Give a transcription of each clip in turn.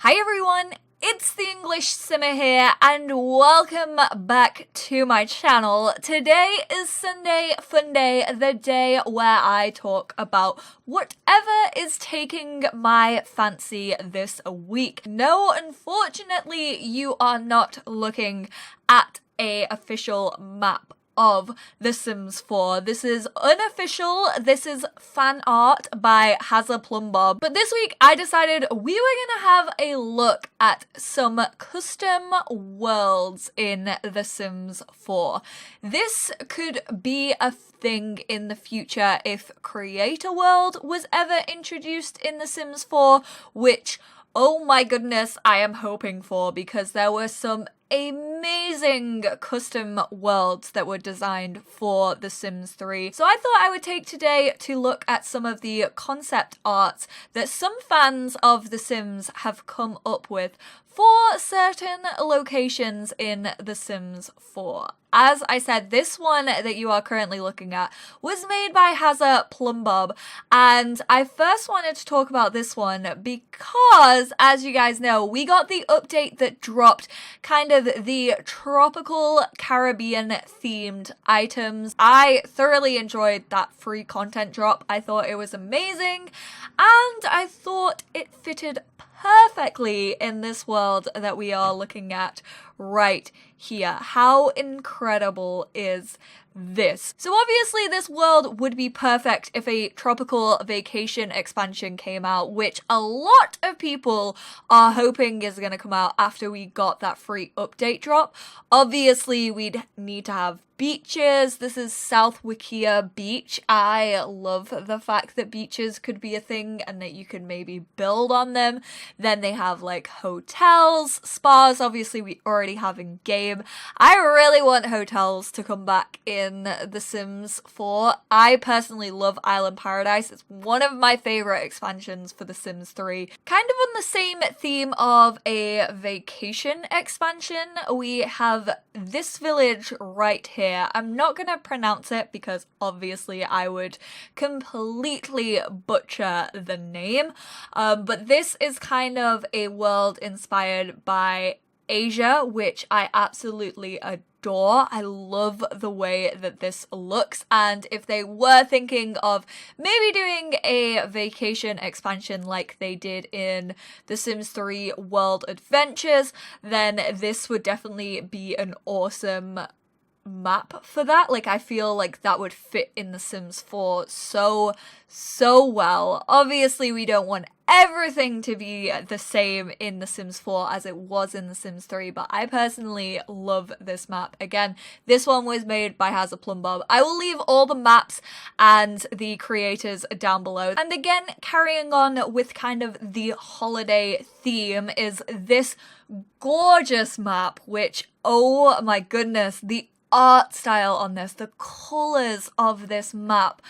Hi everyone, it's the EnglishSimmer here and welcome back to my channel. Today is Sunday Funday, the day where I talk about whatever is taking my fancy this week. No, unfortunately, you are not looking at an official map of The Sims 4. This is unofficial, this is fan art by HazzaPlumbob. But this week I decided we were gonna have a look at some custom worlds in The Sims 4. This could be a thing in the future if Creator World was ever introduced in The Sims 4, which, oh my goodness, I am hoping for, because there were some amazing custom worlds that were designed for The Sims 3. So I thought I would take today to look at some of the concept arts that some fans of The Sims have come up with for certain locations in The Sims 4. As I said, this one that you are currently looking at was made by HazzaPlumbob, and I first wanted to talk about this one because, as you guys know, we got the update that dropped kind of the tropical Caribbean themed items. I thoroughly enjoyed that free content drop. I thought it was amazing, and I thought it fitted perfectly in this world that we are looking at right here. How incredible is this? So obviously this world would be perfect if a tropical vacation expansion came out, which a lot of people are hoping is going to come out after we got that free update drop. Obviously we'd need to have beaches. This is South Wikia Beach. I love the fact that beaches could be a thing and that you could maybe build on them. Then they have like hotels, spas, obviously we already have in game. I really want hotels to come back in The Sims 4. I personally love Island Paradise. It's one of my favorite expansions for The Sims 3. Kind of on the same theme of a vacation expansion, we have this village right here. I'm not gonna pronounce it because obviously I would completely butcher the name, but this is kind of a world inspired by Asia, which I absolutely adore. I love the way that this looks, and if they were thinking of maybe doing a vacation expansion like they did in The Sims 3 World Adventures, then this would definitely be an awesome map for that. Like, I feel like that would fit in The Sims 4 so well. Obviously we don't want everything to be the same in The Sims 4 as it was in The Sims 3, but I personally love this map. Again, this one was made by HazzaPlumbob. I will leave all the maps and the creators down below. And again, carrying on with kind of the holiday theme is this gorgeous map, which, oh my goodness, the art style on this, the colors of this map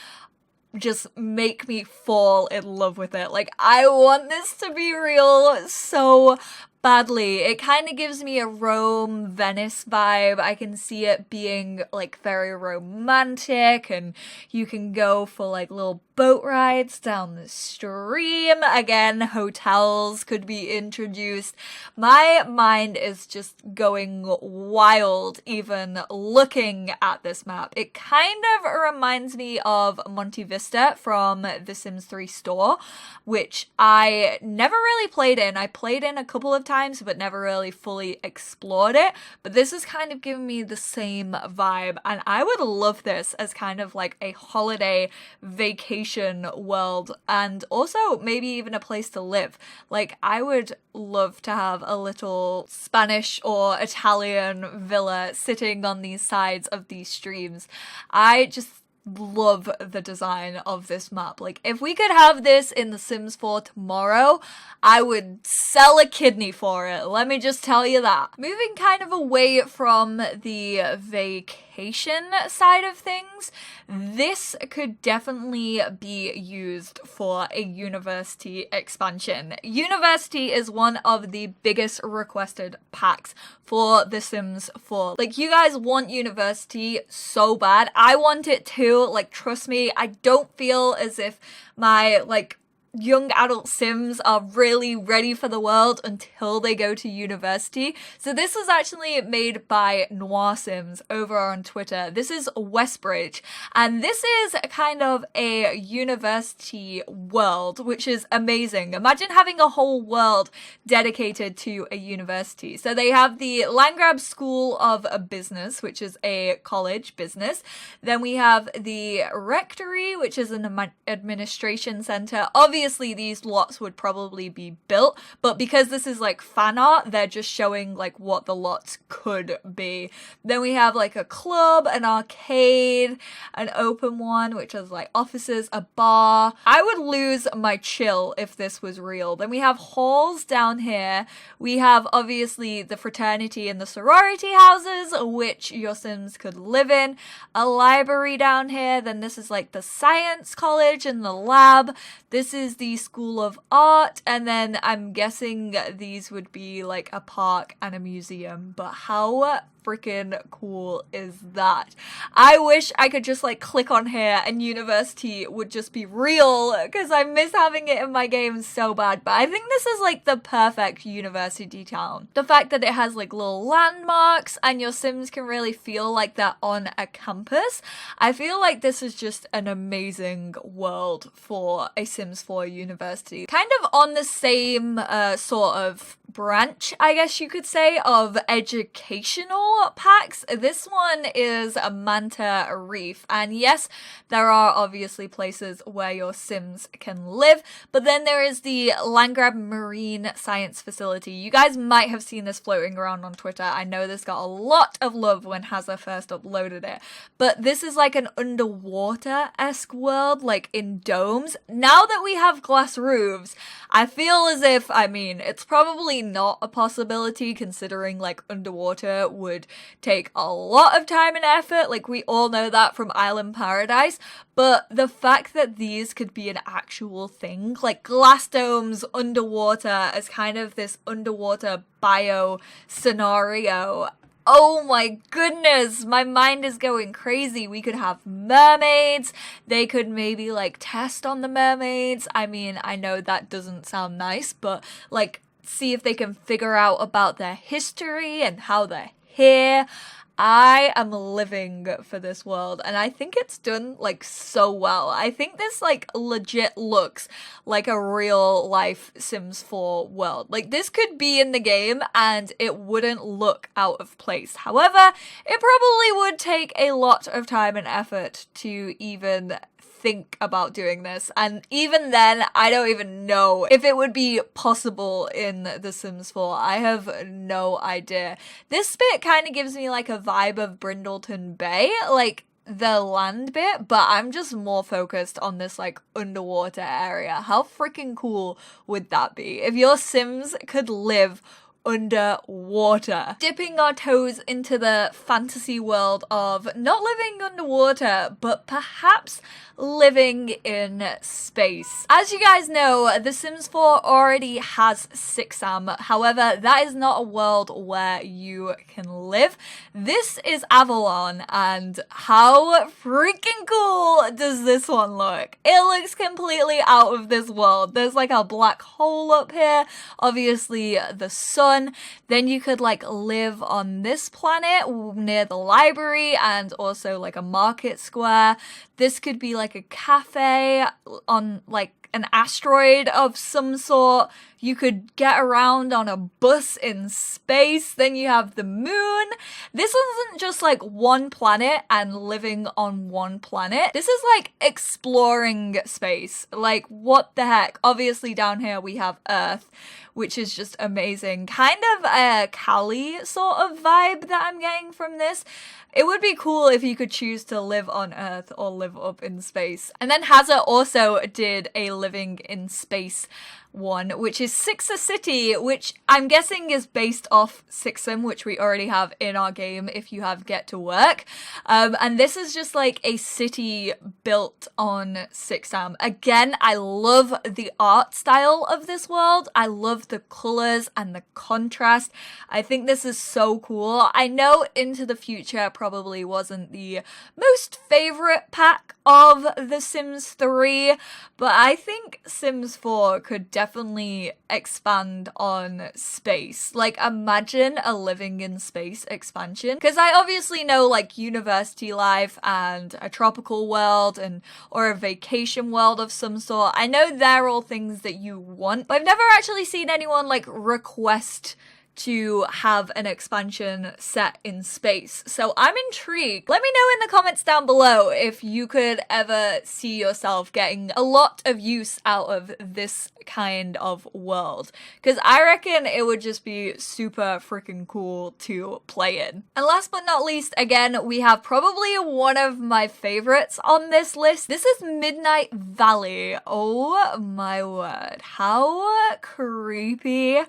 just make me fall in love with it. Like, I want this to be real so badly. It kind of gives me a Rome, Venice vibe. I can see it being like very romantic, and you can go for like little boat rides down the stream. Again, hotels could be introduced. My mind is just going wild even looking at this map. It kind of reminds me of Monte Vista from The Sims 3 store, which I never really played in. I played in a couple of times but never really fully explored it, but this is kind of giving me the same vibe, and I would love this as kind of like a holiday vacation world, and also maybe even a place to live. Like, I would love to have a little Spanish or Italian villa sitting on these sides of these streams. I just love the design of this map. Like, if we could have this in The Sims 4 tomorrow, I would sell a kidney for it. Let me just tell you that. Moving kind of away from the vacation side of things, this could definitely be used for a university expansion. University is one of the biggest requested packs for The Sims 4. Like, you guys want university so bad. I want it too. Like, trust me, I don't feel as if my, like, young adult Sims are really ready for the world until they go to university. So this was actually made by NoirSims over on Twitter. This is Westbridge, and this is kind of a university world, which is amazing. Imagine having a whole world dedicated to a university. So they have the Landgrab School of Business, which is a college business. Then we have the Rectory, which is an administration center. Obviously, these lots would probably be built, but because this is like fan art, they're just showing like what the lots could be. Then we have like a club, an arcade, an open one, which is like offices, a bar. I would lose my chill if this was real. Then we have halls down here. We have obviously the fraternity and the sorority houses, which your Sims could live in. A library down here. Then this is like the science college and the lab. This is the School of Art, and then I'm guessing these would be like a park and a museum, but how freaking cool is that? I wish I could just like click on here and university would just be real, because I miss having it in my games so bad. But I think this is like the perfect university town. The fact that it has like little landmarks and your Sims can really feel like they're on a campus. I feel like this is just an amazing world for a Sims 4 university. Kind of on the same sort of branch, I guess you could say, of educational packs. This one is a Manta Reef, and yes, there are obviously places where your Sims can live, but then there is the Landgrab Marine Science Facility. You guys might have seen this floating around on Twitter. I know this got a lot of love when Hazza first uploaded it, but this is like an underwater-esque world, like in domes. Now that we have glass roofs, I feel as if, I mean, it's probably not a possibility considering like underwater would take a lot of time and effort. Like we all know that from Island Paradise, but the fact that these could be an actual thing, like glass domes underwater as kind of this underwater bio scenario. Oh my goodness, my mind is going crazy. We could have mermaids. They could maybe like test on the mermaids. I mean, I know that doesn't sound nice, but like see if they can figure out about their history and how they're here. I am living for this world, and I think it's done like so well. I think this like legit looks like a real life Sims 4 world. Like this could be in the game and it wouldn't look out of place. However, it probably would take a lot of time and effort to even think about doing this, and even then I don't even know if it would be possible in The Sims 4. I have no idea. This bit kind of gives me like a vibe of Brindleton Bay, like the land bit, but I'm just more focused on this like underwater area. How freaking cool would that be if your Sims could live underwater? Dipping our toes into the fantasy world of not living underwater, but perhaps living in space. As you guys know, The Sims 4 already has 6am. However, that is not a world where you can live. This is Avalon, and how freaking cool does this one look? It looks completely out of this world. There's like a black hole up here, obviously the sun. Then you could like live on this planet near the library and also like a market square. This could be like a cafe on like an asteroid of some sort. You could get around on a bus in space. Then you have the moon. This isn't just like one planet and living on one planet. This is like exploring space. Like what the heck? Obviously down here we have Earth, which is just amazing. Kind of a Cali sort of vibe that I'm getting from this. It would be cool if you could choose to live on Earth or live up in space. And then Hazza also did a living in space one, which is Sixer City, which I'm guessing is based off Sixum, which we already have in our game if you have Get to Work. And this is just like a city built on Sixam. Again, I love the art style of this world. I love the colors and the contrast. I think this is so cool. I know Into the Future probably wasn't the most favorite pack of The Sims 3, but I think Sims 4 could definitely expand on space. Like, imagine a living in space expansion, because I obviously know like university life and a tropical world or a vacation world of some sort. I know they're all things that you want, but I've never actually seen anyone like request to have an expansion set in space. So I'm intrigued. Let me know in the comments down below if you could ever see yourself getting a lot of use out of this kind of world, because I reckon it would just be super freaking cool to play in. And last but not least, again, we have probably one of my favorites on this list. This is Midnight Valley. Oh my word, how creepy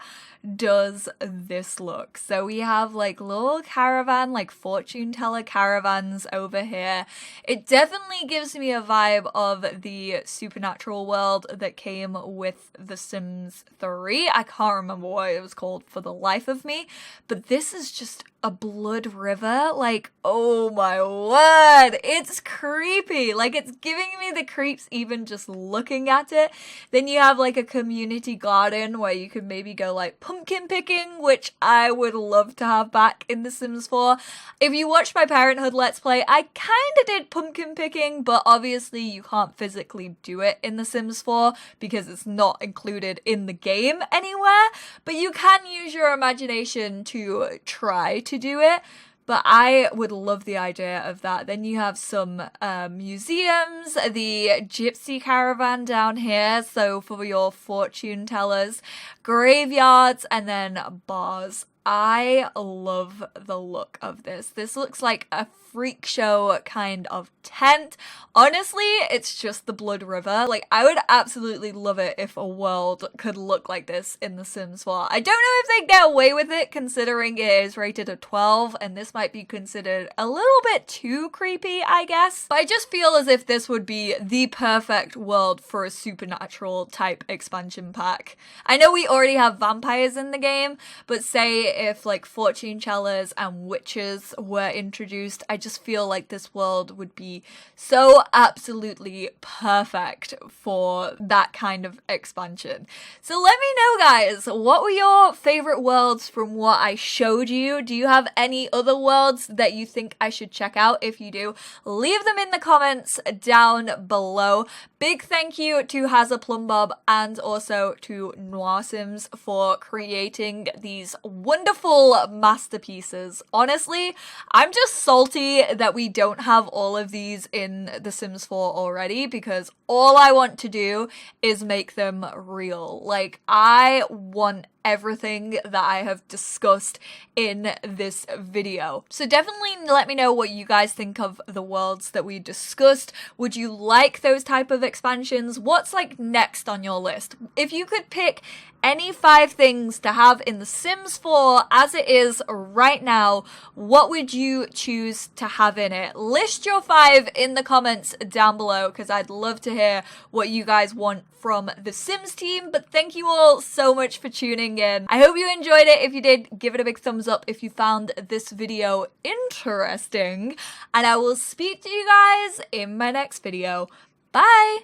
does this look? So we have like little caravan, like fortune teller caravans over here. It definitely gives me a vibe of the supernatural world that came with The Sims 3. I can't remember what it was called for the life of me, but this is just a blood river. Like, oh my word, it's creepy. Like, it's giving me the creeps even just looking at it. Then you have like a community garden where you could maybe go like pumpkin picking, which I would love to have back in The Sims 4. If you watched my Parenthood Let's Play, I kind of did pumpkin picking, but obviously you can't physically do it in The Sims 4 because it's not included in the game anywhere, but you can use your imagination to try to do it. But I would love the idea of that. Then you have some museums, the gypsy caravan down here, so for your fortune tellers, graveyards, and then bars. I love the look of this. This looks like a freak show kind of tent. Honestly, it's just the Blood River. Like, I would absolutely love it if a world could look like this in The Sims 4. I don't know if they get away with it considering it is rated a 12 and this might be considered a little bit too creepy, I guess. But I just feel as if this would be the perfect world for a supernatural type expansion pack. I know we already have vampires in the game, but say if like fortune tellers and witches were introduced, I just feel like this world would be so absolutely perfect for that kind of expansion. So let me know, guys, what were your favorite worlds from what I showed you? Do you have any other worlds that you think I should check out? If you do, leave them in the comments down below. Big thank you to HazzaPlumbob and also to NoirSims for creating these wonderful masterpieces. Honestly, I'm just salty that we don't have all of these in The Sims 4 already, because all I want to do is make them real. Like, I want everything that I have discussed in this video. So definitely let me know what you guys think of the worlds that we discussed. Would you like those type of expansions? What's like next on your list? If you could pick any 5 things to have in The Sims 4 as it is right now, what would you choose to have in it? List your 5 in the comments down below, because I'd love to hear what you guys want from the Sims team. But thank you all so much for tuning in. I hope you enjoyed it. If you did, give it a big thumbs up if you found this video interesting, and I will speak to you guys in my next video. Bye!